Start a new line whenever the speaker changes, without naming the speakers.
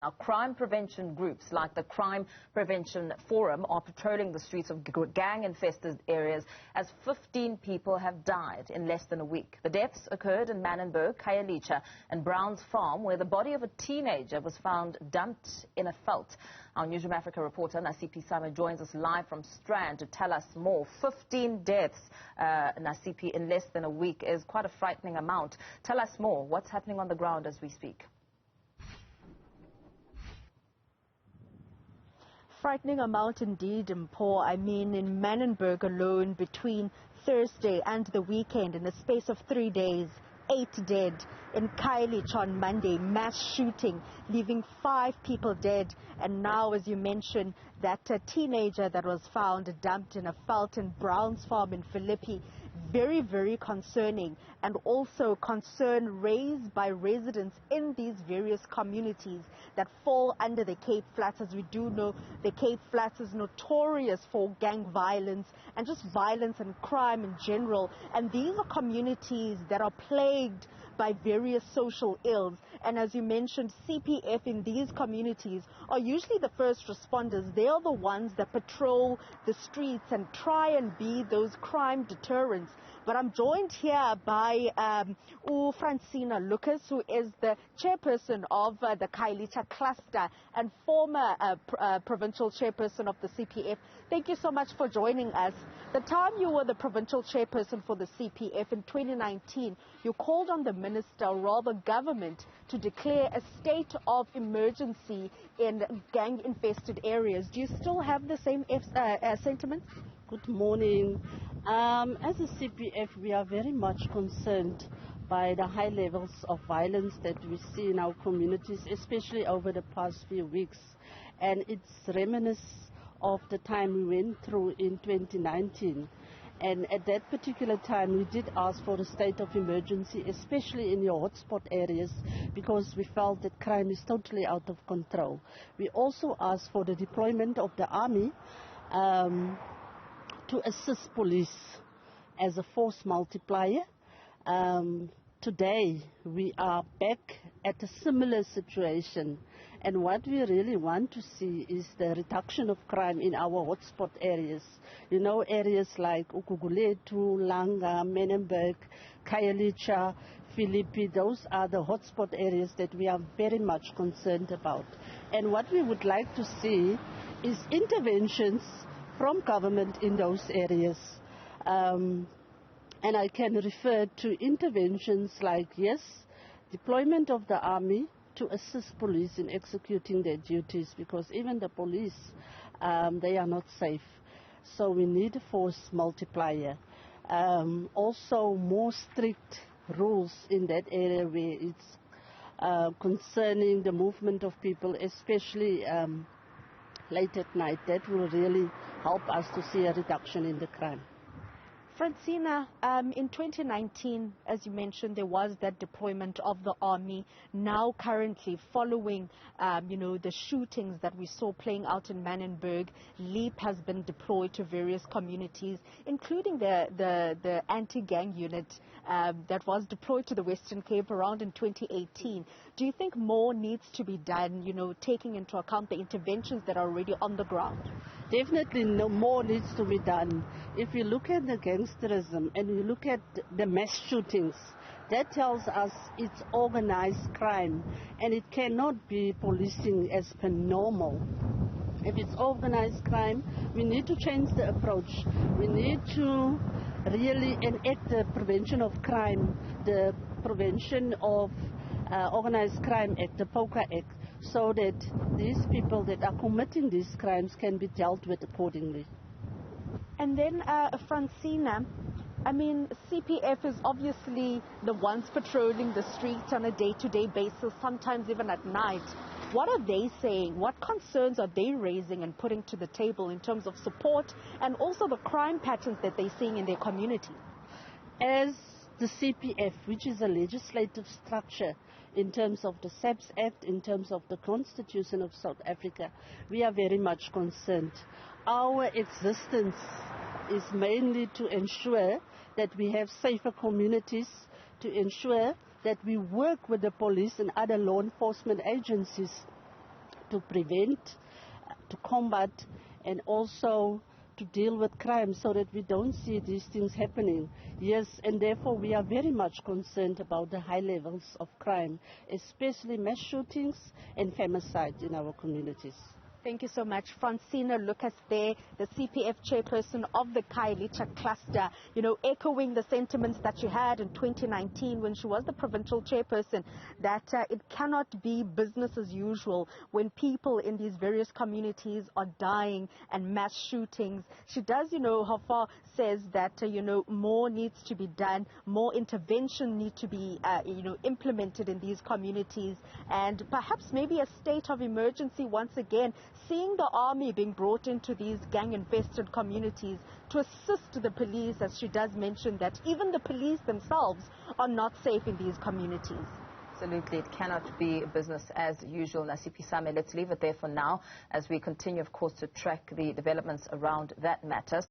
Now, crime prevention groups like the Crime Prevention Forum are patrolling the streets of gang-infested areas as 15 people have died in less than a week. The deaths occurred in Manenberg, Khayelitsha and Browns Farm, where the body of a teenager was found dumped in a veld. Our Newzroom Afrika reporter Nasiphi joins us live from Strand to tell us more. 15 deaths, Nasiphi, in less than a week is quite a frightening amount. Tell us more. What's happening on the ground as we speak?
Frightening amount indeed, Mpho. I mean, in Manenberg alone, between Thursday and the weekend, in the space of 3 days, 8 dead. In Khayelitsha on Monday, mass shooting, leaving 5 people dead. And now, as you mentioned, that teenager that was found dumped in a veld in Browns Farm in Philippi. Very, very concerning, and also concern raised by residents in these various communities that fall under the Cape Flats. As we do know, the Cape Flats is notorious for gang violence and just violence and crime in general. And these are communities that are plagued by various social ills. And as you mentioned, CPF in these communities are usually the first responders. They are the ones that patrol the streets and try and be those crime deterrents. But I'm joined here by Francina Lucas, who is the chairperson of the Khayelitsha cluster and former provincial chairperson of the CPF. Thank you so much for joining us. The time you were the provincial chairperson for the CPF in 2019, you called on the minister, or rather government, to declare a state of emergency in gang-infested areas. Do you still have the same sentiments?
Good morning. As a CPF, we are very much concerned by the high levels of violence that we see in our communities, especially over the past few weeks. And it's reminiscent of the time we went through in 2019. And at that particular time, we did ask for a state of emergency, especially in your hotspot areas, because we felt that crime is totally out of control. We also asked for the deployment of the army to assist police as a force multiplier. Today, we are back at a similar situation. And what we really want to see is the reduction of crime in our hotspot areas. You know, areas like Ukuguletu, Langa, Manenberg, Khayelitsha, Philippi, those are the hotspot areas that we are very much concerned about. And what we would like to see is interventions from government in those areas. And I can refer to interventions like, yes, deployment of the army to assist police in executing their duties, because even the police, they are not safe. So we need a force multiplier. Also more strict rules in that area where it's concerning the movement of people, especially late at night. That will really help us to see a reduction in the crime.
Francina, in 2019, as you mentioned, there was that deployment of the army. Now, currently, following, the shootings that we saw playing out in Manenberg, LEAP has been deployed to various communities, including the anti-gang unit that was deployed to the Western Cape around in 2018. Do you think more needs to be done, taking into account the interventions that are already on the ground?
Definitely more needs to be done. If you look at the gangsterism and you look at the mass shootings, that tells us it's organized crime, and it cannot be policing as per normal. If it's organized crime, we need to change the approach. We need to really enact the prevention of crime, the prevention of Organized Crime Act, the POCA Act, so that these people that are committing these crimes can be dealt with accordingly.
And then, Francina, I mean, CPF is obviously the ones patrolling the streets on a day-to-day basis, sometimes even at night. What are they saying? What concerns are they raising and putting to the table in terms of support and also the crime patterns that they're seeing in their community?
As the CPF, which is a legislative structure in terms of the SAPS Act, in terms of the Constitution of South Africa, we are very much concerned. Our existence is mainly to ensure that we have safer communities, to ensure that we work with the police and other law enforcement agencies to prevent, to combat, and also to deal with crime so that we don't see these things happening. Yes, and therefore we are very much concerned about the high levels of crime, especially mass shootings and femicide in our communities.
Thank you so much. Francina Lucas there, the CPF chairperson of the Khayelitsha cluster, echoing the sentiments that she had in 2019 when she was the provincial chairperson, that it cannot be business as usual when people in these various communities are dying and mass shootings. She does, Hafa says that, more needs to be done, more intervention needs to be, implemented in these communities, and perhaps maybe a state of emergency once again, seeing the army being brought into these gang-infested communities to assist the police, as she does mention that even the police themselves are not safe in these communities.
Absolutely. It cannot be business as usual. Nasiphi, let's leave it there for now as we continue, of course, to track the developments around that matter.